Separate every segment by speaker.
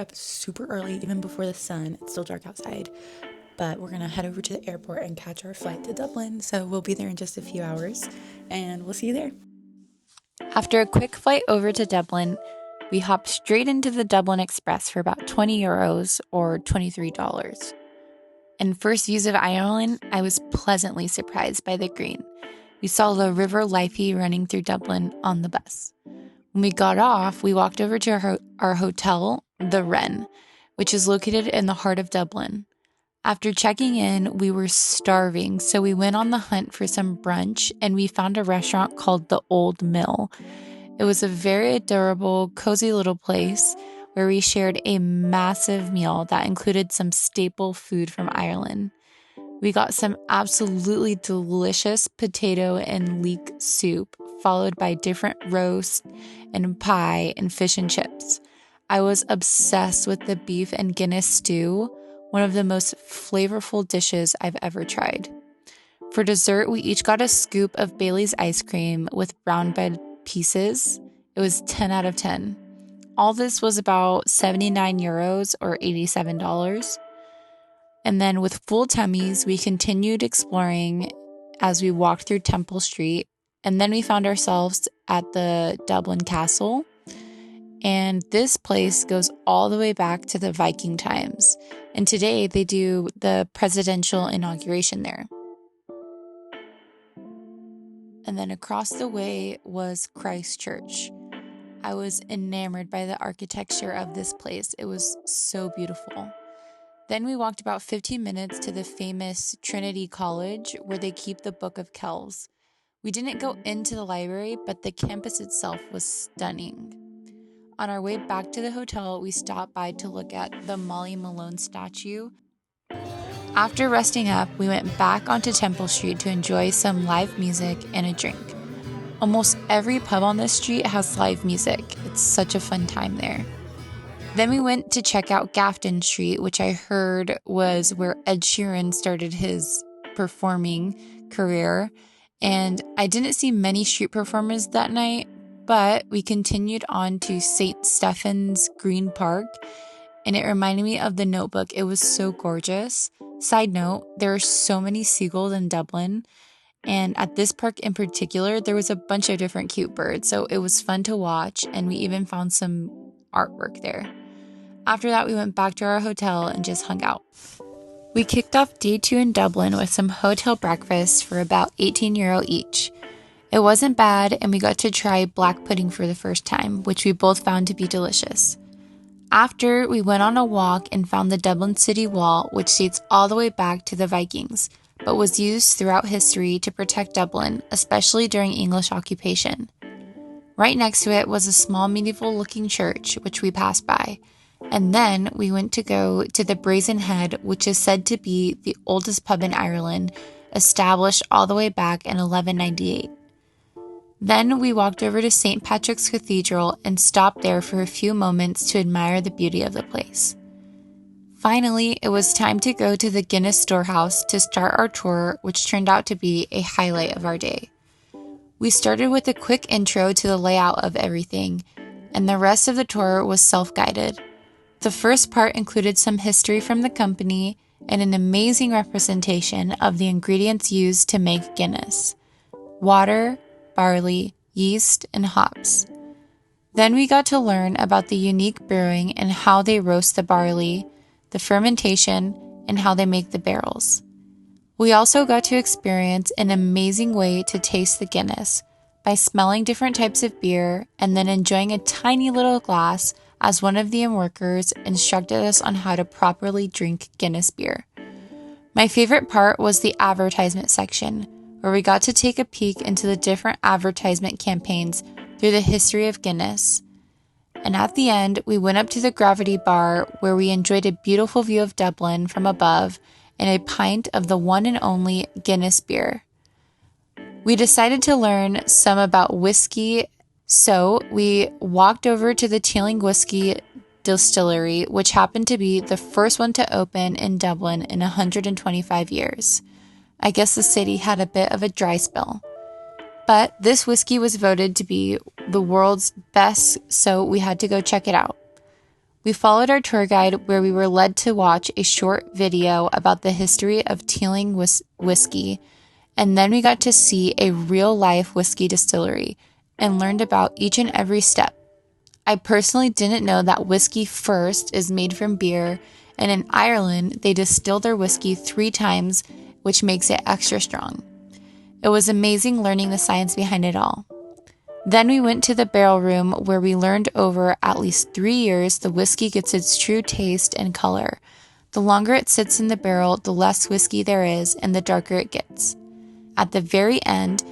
Speaker 1: up super early, even before the sun. It's still dark outside, but we're gonna head over to the airport and catch our flight to Dublin. So we'll be there in just a few hours, and we'll see you there.
Speaker 2: After a quick flight over to Dublin, we hopped straight into the Dublin Express for about €20 or $23. And first views of Ireland, I was pleasantly surprised by the green. We saw the River Liffey running through Dublin on the bus. When we got off, we walked over to our hotel, the Wren, which is located in the heart of Dublin. After checking in, we were starving, so we went on the hunt for some brunch, and we found a restaurant called the Old Mill. It was a very adorable, cozy little place where we shared a massive meal that included some staple food from Ireland. We got some absolutely delicious potato and leek soup, followed by different roasts and pie and fish and chips. I was obsessed with the beef and Guinness stew, one of the most flavorful dishes I've ever tried. For dessert, we each got a scoop of Bailey's ice cream with brown bread pieces. It was 10 out of 10. All this was about €79 or $87. And then with full tummies, we continued exploring as we walked through Temple Street. And then we found ourselves at the Dublin Castle. And this place goes all the way back to the Viking times. And today they do the presidential inauguration there. And then across the way was Christ Church. I was enamored by the architecture of this place. It was so beautiful. Then we walked about 15 minutes to the famous Trinity College, where they keep the Book of Kells. We didn't go into the library, but the campus itself was stunning. On our way back to the hotel, we stopped by to look at the Molly Malone statue. After resting up, we went back onto Temple Street to enjoy some live music and a drink. Almost every pub on this street has live music. It's such a fun time there. Then we went to check out Grafton Street, which I heard was where Ed Sheeran started his performing career. And I didn't see many street performers that night, but we continued on to St. Stephen's Green Park, and it reminded me of The Notebook. It was so gorgeous. Side note, there are so many seagulls in Dublin, and at this park in particular, there was a bunch of different cute birds, so it was fun to watch, and we even found some artwork there. After that, we went back to our hotel and just hung out. We kicked off day 2 in Dublin with some hotel breakfasts for about €18 each. It wasn't bad, and we got to try black pudding for the first time, which we both found to be delicious. After, we went on a walk and found the Dublin City Wall, which dates all the way back to the Vikings, but was used throughout history to protect Dublin, especially during English occupation. Right next to it was a small medieval-looking church, which we passed by. And then we went to go to the Brazen Head, which is said to be the oldest pub in Ireland, established all the way back in 1198. Then we walked over to St. Patrick's Cathedral and stopped there for a few moments to admire the beauty of the place. Finally, it was time to go to the Guinness Storehouse to start our tour, which turned out to be a highlight of our day. We started with a quick intro to the layout of everything, and the rest of the tour was self-guided. The first part included some history from the company and an amazing representation of the ingredients used to make Guinness: water, barley, yeast, and hops. Then we got to learn about the unique brewing and how they roast the barley, the fermentation, and how they make the barrels. We also got to experience an amazing way to taste the Guinness by smelling different types of beer and then enjoying a tiny little glass as one of the workers instructed us on how to properly drink Guinness beer. My favorite part was the advertisement section, where we got to take a peek into the different advertisement campaigns through the history of Guinness. And at the end, we went up to the Gravity Bar, where we enjoyed a beautiful view of Dublin from above and a pint of the one and only Guinness beer. We decided to learn some about whiskey, so we walked over to the Teeling Whiskey Distillery, which happened to be the first one to open in Dublin in 125 years. I guess the city had a bit of a dry spell. But this whiskey was voted to be the world's best, so we had to go check it out. We followed our tour guide where we were led to watch a short video about the history of Teeling whiskey, and then we got to see a real-life whiskey distillery and learned about each and every step. I personally didn't know that whiskey first is made from beer, and in Ireland, they distill their whiskey 3 times, which makes it extra strong. It was amazing learning the science behind it all. Then we went to the barrel room where we learned over at least 3 years the whiskey gets its true taste and color. The longer it sits in the barrel, the less whiskey there is and the darker it gets. At the very end,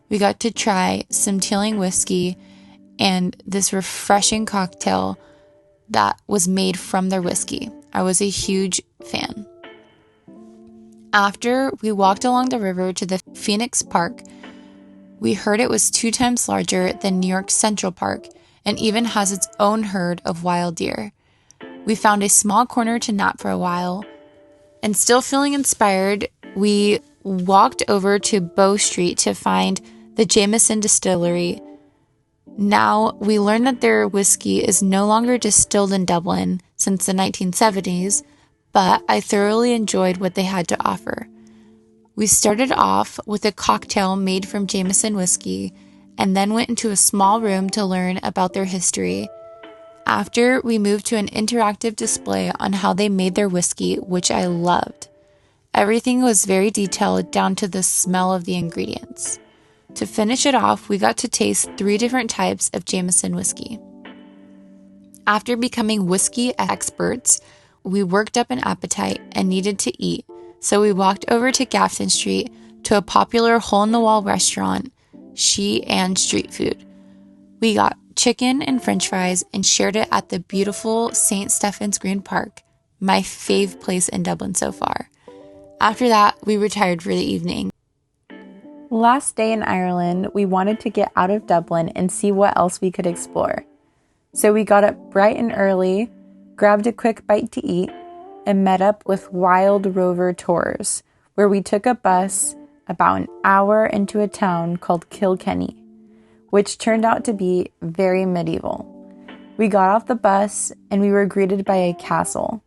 Speaker 2: we got to try some Teeling whiskey and this refreshing cocktail that was made from their whiskey. I was a huge fan. After we walked along the river to the Phoenix Park, we heard it was 2 times larger than New York Central Park and even has its own herd of wild deer. We found a small corner to nap for a while, and still feeling inspired, we walked over to Bow Street to find the Jameson distillery. Now, we learned that their whiskey is no longer distilled in Dublin since the 1970s, but I thoroughly enjoyed what they had to offer. We started off with a cocktail made from Jameson whiskey and then went into a small room to learn about their history. After, we moved to an interactive display on how they made their whiskey, which I loved. Everything was very detailed down to the smell of the ingredients. To finish it off, we got to taste 3 different types of Jameson whiskey. After becoming whiskey experts, we worked up an appetite and needed to eat, so we walked over to Grafton Street to a popular hole-in-the-wall restaurant, She and Street Food. We got chicken and french fries and shared it at the beautiful St. Stephen's Green Park, my fave place in Dublin so far. After that, we retired for the evening.
Speaker 3: Last day in Ireland, we wanted to get out of Dublin and see what else we could explore. So we got up bright and early, grabbed a quick bite to eat, and met up with Wild Rover Tours, where we took a bus about an hour into a town called Kilkenny, which turned out to be very medieval. We got off the bus and we were greeted by a castle.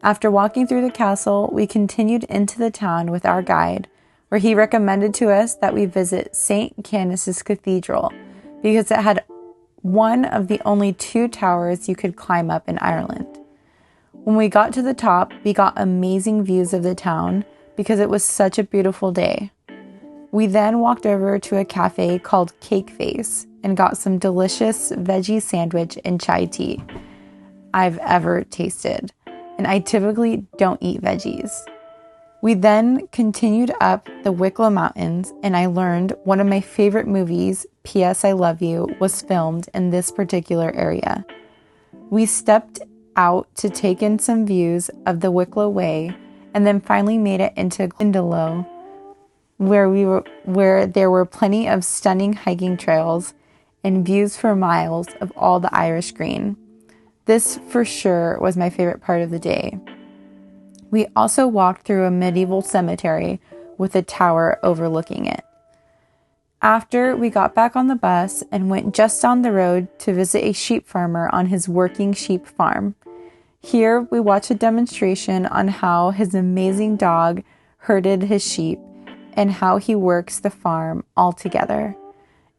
Speaker 3: After walking through the castle, we continued into the town with our guide, where he recommended to us that we visit St. Canice's Cathedral because it had one of the only 2 towers you could climb up in Ireland. When we got to the top, we got amazing views of the town because it was such a beautiful day. We then walked over to a cafe called Cake Face and got some delicious veggie sandwich and chai tea I've ever tasted, and I typically don't eat veggies. We then continued up the Wicklow Mountains, and I learned one of my favorite movies, P.S. I Love You, was filmed in this particular area. We stepped out to take in some views of the Wicklow Way, and then finally made it into Glendalough, where there were plenty of stunning hiking trails and views for miles of all the Irish green. This for sure was my favorite part of the day. We also walked through a medieval cemetery with a tower overlooking it. After, we got back on the bus and went just down the road to visit a sheep farmer on his working sheep farm. Here, we watched a demonstration on how his amazing dog herded his sheep and how he works the farm all together.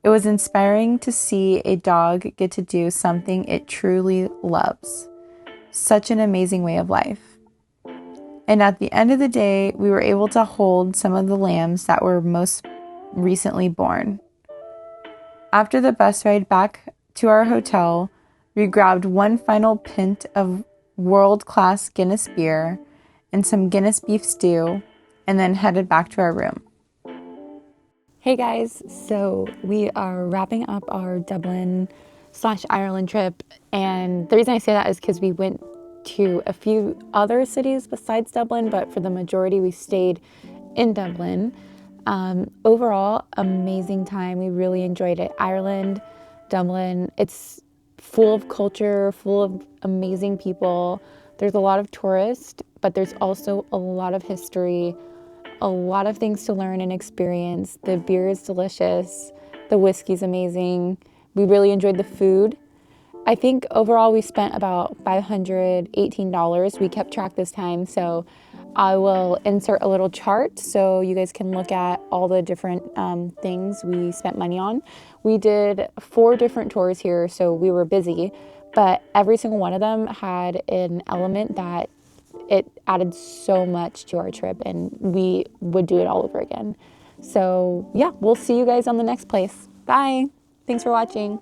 Speaker 3: It was inspiring to see a dog get to do something it truly loves. Such an amazing way of life. And at the end of the day, we were able to hold some of the lambs that were most recently born. After the bus ride back to our hotel, we grabbed one final pint of world-class Guinness beer and some Guinness beef stew, and then headed back to our room.
Speaker 1: Hey guys, so we are wrapping up our Dublin/Ireland trip, and the reason I say that is because we went to a few other cities besides Dublin, but for the majority we stayed in Dublin. Overall, amazing time. We really enjoyed it. Ireland, Dublin, it's full of culture, full of amazing people. There's a lot of tourists, but there's also a lot of history, a lot of things to learn and experience. The beer is delicious. The whiskey's amazing. We really enjoyed the food. I think overall we spent about $518. We kept track this time, so I will insert a little chart so you guys can look at all the different things we spent money on. We did 4 different tours here, so we were busy, but every single one of them had an element that it added so much to our trip, and we would do it all over again. So yeah, we'll see you guys on the next place. Bye. Thanks for watching.